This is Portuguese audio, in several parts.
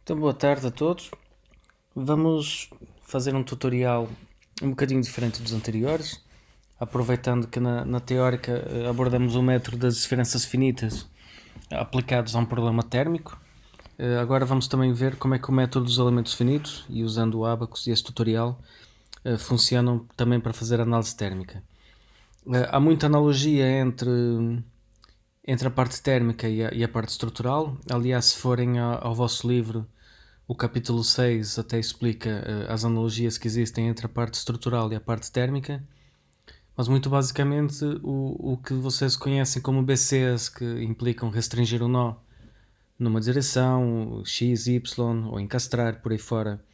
Então, boa tarde a todos. Vamos fazer um tutorial um bocadinho diferente dos anteriores, aproveitando que na teórica abordamos o método das diferenças finitas aplicados a um problema térmico. Agora vamos também ver como é que o método dos elementos finitos, e usando o Abacus e este tutorial, funcionam também para fazer análise térmica. Há muita analogia entre a parte térmica e a parte estrutural. Aliás, se forem ao vosso livro, o capítulo 6 até explica as analogias que existem entre a parte estrutural e a parte térmica, mas muito basicamente o que vocês conhecem como BCs, que implicam restringir o nó numa direção, x, y, ou encastrar por aí fora.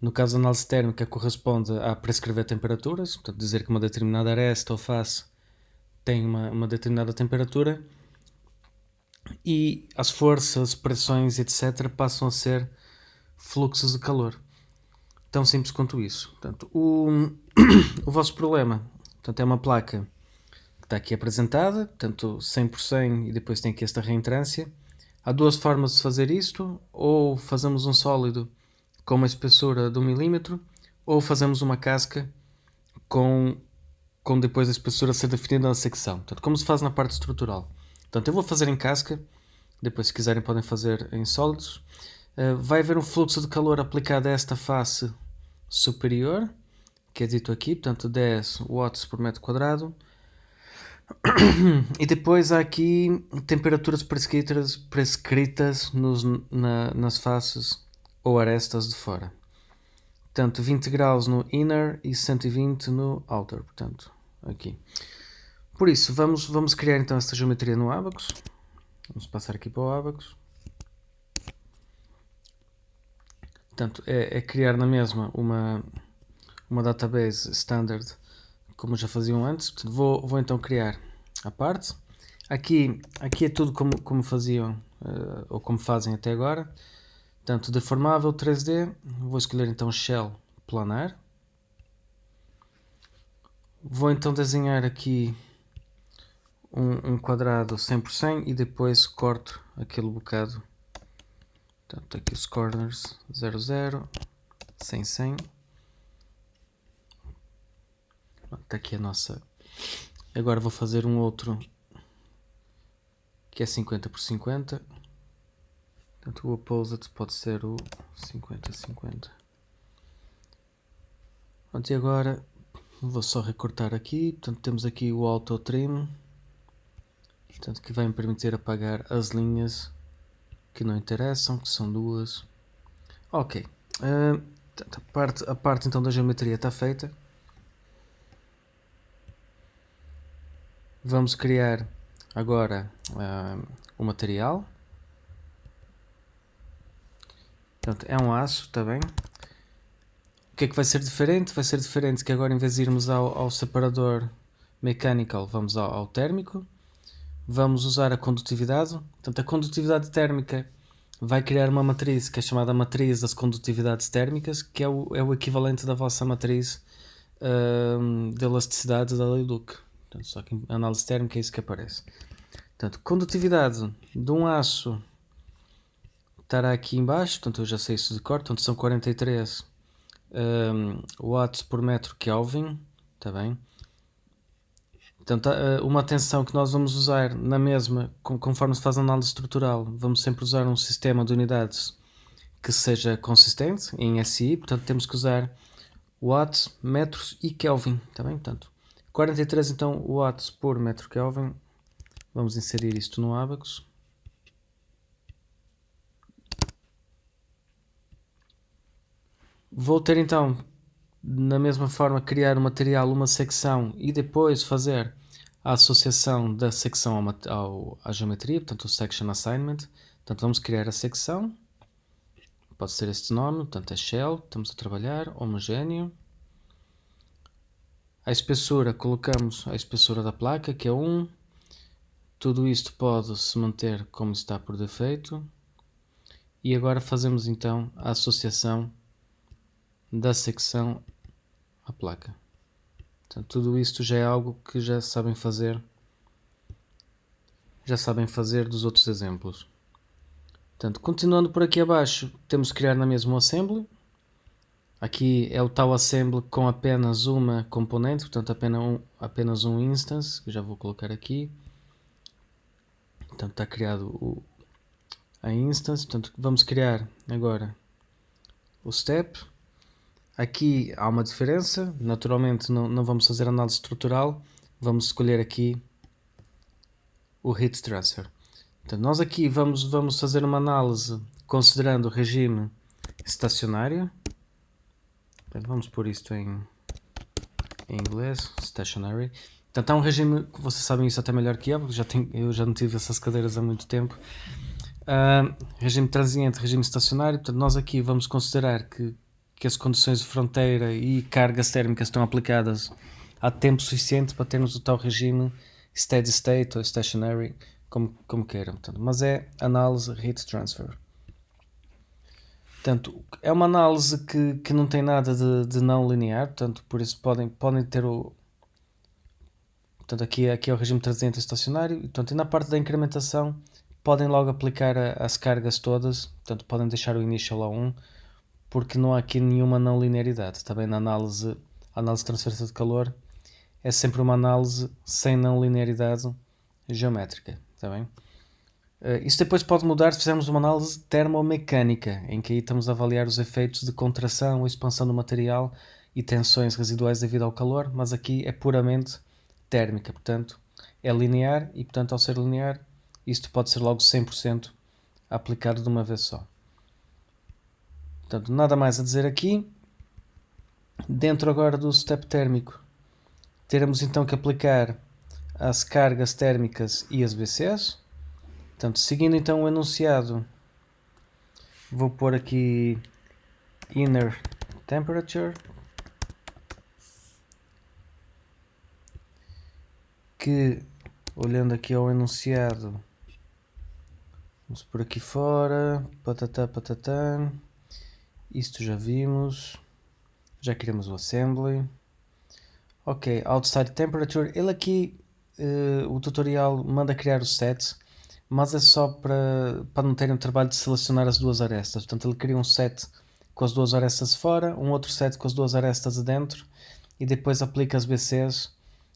No caso da análise térmica, corresponde a prescrever temperaturas, portanto dizer que uma determinada aresta ou face tem uma determinada temperatura, e as forças, pressões, etc. passam a ser fluxos de calor. Tão simples quanto isso. Portanto, o vosso problema, portanto, é uma placa que está aqui apresentada, portanto 100 por 100, e depois tem aqui esta reentrância. Há duas formas de fazer isto: ou fazemos um sólido com uma espessura de 1 milímetro, ou fazemos uma casca com depois a espessura ser definida na secção. Portanto, como se faz na parte estrutural. Portanto, eu vou fazer em casca, depois se quiserem podem fazer em sólidos. Vai haver um fluxo de calor aplicado a esta face superior, que é dito aqui, portanto 10 watts por metro quadrado. E depois há aqui temperaturas prescritas nas faces ou arestas de fora. Portanto, 20 graus no inner e 120 no outer. Portanto, aqui. Por isso, vamos criar então esta geometria no Abacus. Vamos passar aqui para o Abacus. Portanto, é criar na mesma uma database standard, como já faziam antes. Portanto, vou então criar a parte. Aqui é tudo como faziam, ou como fazem até agora. Portanto, deformável 3D. Vou escolher então Shell planar. Vou então desenhar aqui um quadrado 100 por 100 e depois corto aquele bocado. Portanto, aqui os corners 00, 100, 100. Está aqui a nossa. Agora vou fazer um outro que é 50 por 50. Portanto, o opposite pode ser o 50-50. Pronto, e agora vou só recortar aqui. Portanto, temos aqui o Auto Trim, portanto, que vai me permitir apagar as linhas que não interessam, que são duas. Ok. Portanto, a parte então da geometria está feita. Vamos criar agora o material. Portanto, é um aço, está bem? O que é que vai ser diferente? Vai ser diferente que agora, em vez de irmos ao separador mechanical, vamos ao térmico. Vamos usar a condutividade. Portanto, a condutividade térmica vai criar uma matriz que é chamada matriz das condutividades térmicas, que é o equivalente da vossa matriz de elasticidade da lei Luke. Portanto, só que em análise térmica é isso que aparece. Portanto, condutividade de um aço estará aqui em baixo, portanto eu já sei isso de cor, portanto são 43 watts por metro Kelvin, está bem? Portanto, uma atenção que nós vamos usar na mesma, conforme se faz a análise estrutural, vamos sempre usar um sistema de unidades que seja consistente em SI, portanto temos que usar watts, metros e Kelvin, está bem? Portanto, 43 então watts por metro Kelvin. Vamos inserir isto no Abacus. Vou ter então, na mesma forma, criar o material, uma secção, e depois fazer a associação da secção à geometria, portanto o section assignment. Portanto, vamos criar a secção, pode ser este nome, portanto é shell, estamos a trabalhar, homogéneo. A espessura, colocamos a espessura da placa, que é 1. Tudo isto pode se manter como está por defeito. E agora fazemos então a associação da secção à placa. Portanto, tudo isto já é algo que já sabem fazer dos outros exemplos. Portanto, continuando por aqui abaixo, temos que criar na mesma um assembly. Aqui é o tal assembly com apenas uma componente, portanto apenas um instance, que já vou colocar aqui. Portanto, está criado a instance. Portanto, vamos criar agora o step. Aqui há uma diferença, naturalmente não vamos fazer análise estrutural, vamos escolher aqui o heat transfer. Portanto, nós aqui vamos fazer uma análise considerando o regime estacionário. Portanto, vamos pôr isto em inglês, stationary. Portanto, há um regime, vocês sabem isso até melhor que eu, porque eu já não tive essas cadeiras há muito tempo. Regime transiente, regime estacionário. Portanto, nós aqui vamos considerar que as condições de fronteira e cargas térmicas estão aplicadas há tempo suficiente para termos o tal regime steady state ou stationary, como queiram. Portanto, mas é análise heat transfer. Portanto, é uma análise que não tem nada de não linear, portanto, por isso podem ter o... Portanto, aqui é o regime transiente estacionário, e, portanto, e na parte da incrementação podem logo aplicar as cargas todas, portanto, podem deixar o initial a 1, porque não há aqui nenhuma não linearidade. Também na análise de transferência de calor é sempre uma análise sem não linearidade geométrica, está bem? Isso depois pode mudar se fizermos uma análise termomecânica, em que aí estamos a avaliar os efeitos de contração ou expansão do material e tensões residuais devido ao calor, mas aqui é puramente térmica, portanto é linear e, portanto, ao ser linear, isto pode ser logo 100% aplicado de uma vez só. Portanto, nada mais a dizer aqui. Dentro agora do step térmico, teremos então que aplicar as cargas térmicas e as BCs. Portanto, seguindo então o enunciado, vou pôr aqui inner temperature, que olhando aqui ao enunciado, vamos por aqui fora, patatá, patatá, isto já vimos, já criamos o assembly. Ok, outside temperature, ele aqui, o tutorial manda criar o set, mas é só para não terem o trabalho de selecionar as duas arestas. Portanto, ele cria um set com as duas arestas fora, um outro set com as duas arestas dentro, e depois aplica as BCs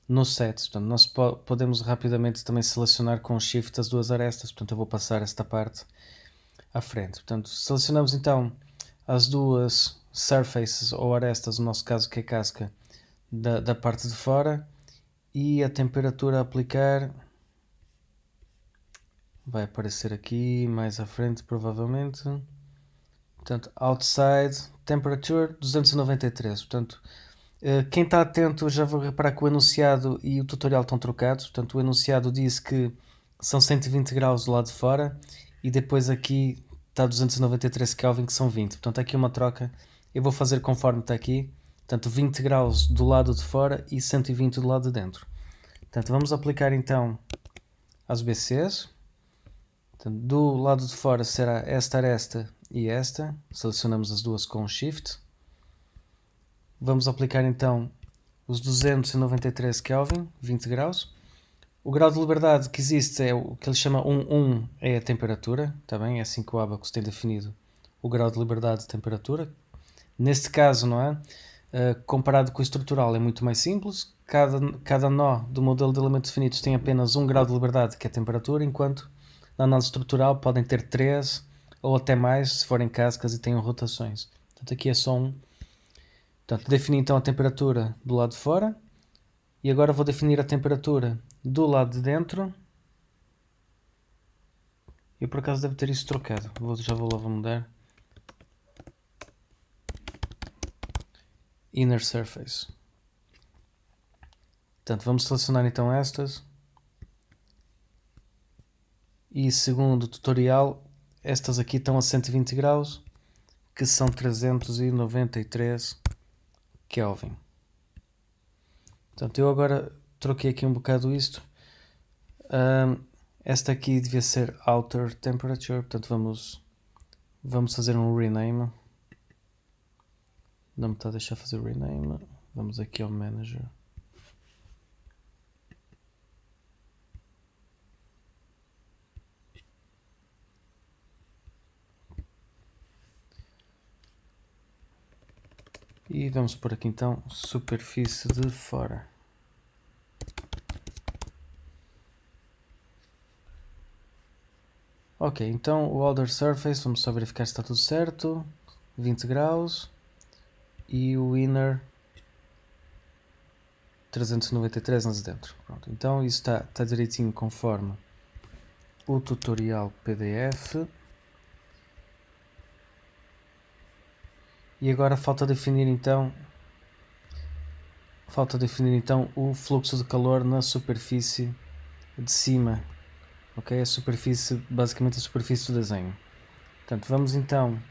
no set. Portanto, nós podemos rapidamente também selecionar com Shift as duas arestas. Portanto, eu vou passar esta parte à frente. Portanto, selecionamos então as duas surfaces ou arestas, no nosso caso que é casca, da parte de fora, e a temperatura a aplicar vai aparecer aqui mais à frente provavelmente. Portanto, outside temperature 293. Portanto, quem está atento já vai reparar que o enunciado e o tutorial estão trocados. Portanto, o enunciado diz que são 120 graus do lado de fora e depois aqui está 293 Kelvin, que são 20. Portanto, aqui uma troca. Eu vou fazer conforme está aqui. Portanto, 20 graus do lado de fora e 120 do lado de dentro. Portanto, vamos aplicar então as BCs. Portanto, do lado de fora será esta e esta. Selecionamos as duas com Shift. Vamos aplicar então os 293 Kelvin, 20 graus. O grau de liberdade que existe é o que ele chama 1, é a temperatura. Tá bem? É assim que o Abacus tem definido o grau de liberdade de temperatura. Neste caso, não é? Comparado com o estrutural, é muito mais simples. Cada nó do modelo de elementos finitos tem apenas 1 grau de liberdade, que é a temperatura, enquanto na análise estrutural podem ter 3 ou até mais se forem cascas e tenham rotações. Portanto, aqui é só 1. Portanto, defini então a temperatura do lado de fora e agora vou definir a temperatura do lado de dentro. Eu por acaso devo ter isso trocado, já vou lá mudar. Inner surface. Portanto, vamos selecionar então estas. E segundo o tutorial, estas aqui estão a 120 graus, que são 393 Kelvin. Portanto, eu agora troquei aqui um bocado isto. Esta aqui devia ser outer temperature, portanto vamos fazer um rename. Não me está a deixar fazer rename. Vamos aqui ao manager. E vamos por aqui então, superfície de fora. Ok, então o outer surface, vamos só verificar se está tudo certo. 20 graus. E o inner 393 nas dentro. Pronto, então isso está direitinho conforme o tutorial PDF. E agora falta definir então o fluxo de calor na superfície de cima. Ok, a superfície, basicamente a superfície do desenho. Portanto, vamos então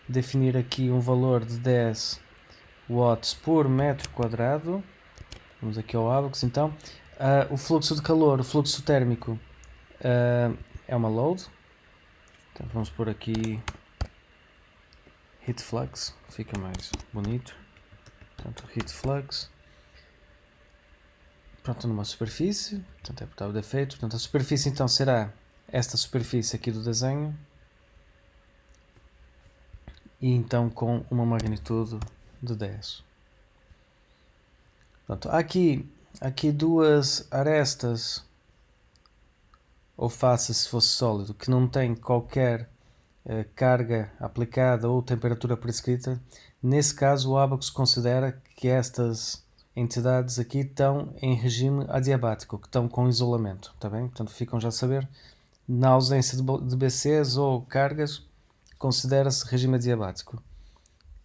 definir aqui um valor de 10 watts por metro quadrado. Vamos aqui ao Abacus então. O fluxo de calor, o fluxo térmico é uma load. Então vamos por aqui heat flux, fica mais bonito. Portanto, heat flux. Pronto, numa superfície, portanto é por defeito. Portanto, a superfície então será esta superfície aqui do desenho. E então com uma magnitude de 10. Pronto, há aqui duas arestas ou faces, se fosse sólido, que não tem qualquer carga aplicada ou temperatura prescrita. Nesse caso, o Abacus considera que estas entidades aqui estão em regime adiabático, que estão com isolamento, está bem? Portanto, ficam já a saber, na ausência de BCs ou cargas, considera-se regime adiabático.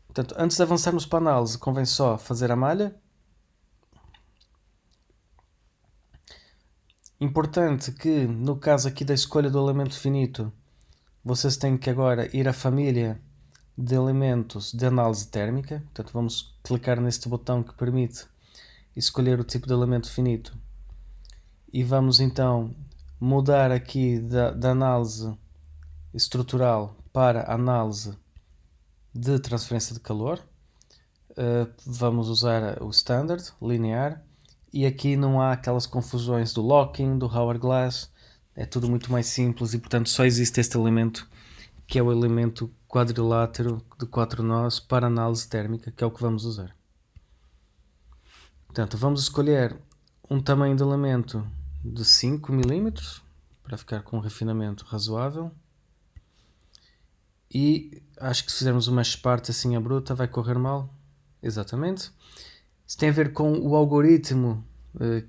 Portanto, antes de avançarmos para a análise, convém só fazer a malha. Importante que, no caso aqui da escolha do elemento finito, vocês têm que agora ir à família de elementos de análise térmica. Portanto, vamos clicar neste botão que permite escolher o tipo de elemento finito. E vamos então mudar aqui da análise estrutural para a análise de transferência de calor. Vamos usar o standard, linear. E aqui não há aquelas confusões do locking, do hourglass. É tudo muito mais simples e, portanto, só existe este elemento, que é o elemento quadrilátero de 4 nós para análise térmica, que é o que vamos usar. Portanto, vamos escolher um tamanho de elemento de 5 mm, para ficar com um refinamento razoável. E acho que se fizermos uma parte assim a bruta vai correr mal. Exatamente. Isso tem a ver com o algoritmo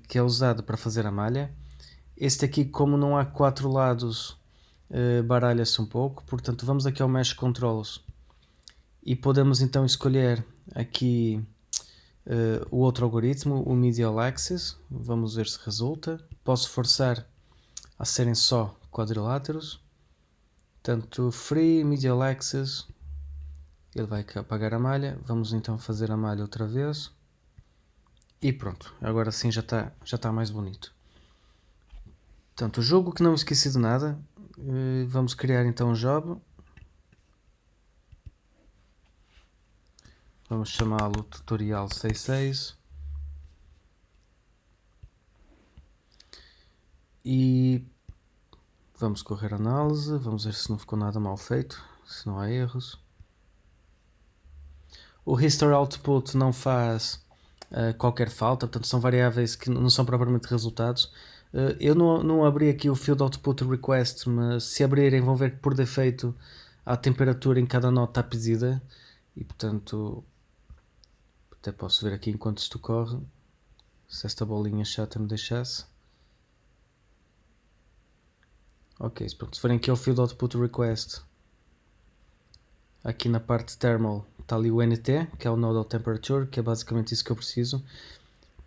que é usado para fazer a malha. Este aqui, como não há 4 lados, baralha-se um pouco. Portanto, vamos aqui ao Mesh Controls e podemos então escolher aqui o outro algoritmo, o Medial Axis. Vamos ver se resulta. Posso forçar a serem só quadriláteros. Portanto, Free Medial Axis, ele vai apagar a malha. Vamos então fazer a malha outra vez. E pronto, agora sim já está mais bonito. Portanto, o jogo que não esqueci de nada. Vamos criar então um job. Vamos chamá-lo tutorial 66. E vamos correr a análise. Vamos ver se não ficou nada mal feito, se não há erros. O history output não faz qualquer falta, portanto são variáveis que não são propriamente resultados. Eu não abri aqui o field output request, mas se abrirem vão ver que por defeito a temperatura em cada nó está pedida e portanto até posso ver aqui enquanto isto corre se esta bolinha chata me deixasse. Ok, pronto, se forem aqui ao field output request, aqui na parte thermal está ali o NT, que é o nodal temperature, que é basicamente isso que eu preciso.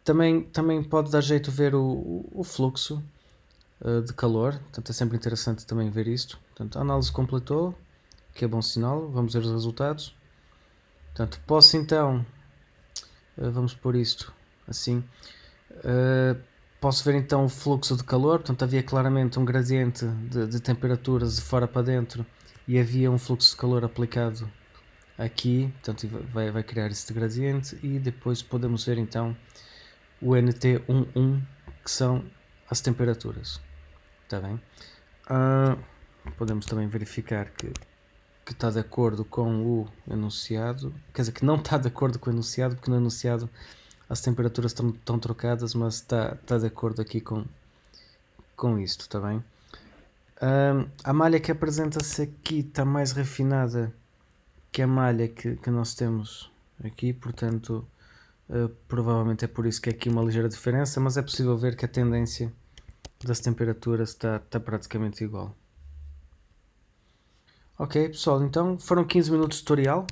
Também pode dar jeito ver o fluxo de calor, portanto é sempre interessante também ver isto. Portanto, a análise completou, que é bom sinal, vamos ver os resultados. Portanto, posso então, vamos pôr isto assim, posso ver então o fluxo de calor, portanto havia claramente um gradiente de temperaturas de fora para dentro e havia um fluxo de calor aplicado aqui, portanto vai criar este gradiente e depois podemos ver então o NT11, que são as temperaturas. Está bem? Podemos também verificar que que está de acordo com o enunciado, quer dizer, que não está de acordo com o enunciado, porque no enunciado as temperaturas estão trocadas, mas está de acordo aqui com isto, está bem? A malha que apresenta-se aqui está mais refinada que a malha que nós temos aqui, portanto, provavelmente é por isso que é aqui uma ligeira diferença, mas é possível ver que a tendência das temperaturas está praticamente igual. Ok, pessoal, então foram 15 minutos de tutorial.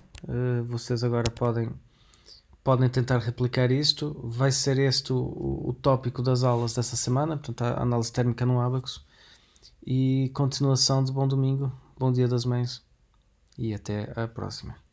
Vocês agora podem tentar replicar isto. Vai ser este o tópico das aulas dessa semana, portanto, a análise térmica no Abacus. E continuação de bom domingo, bom dia das mães e até a próxima.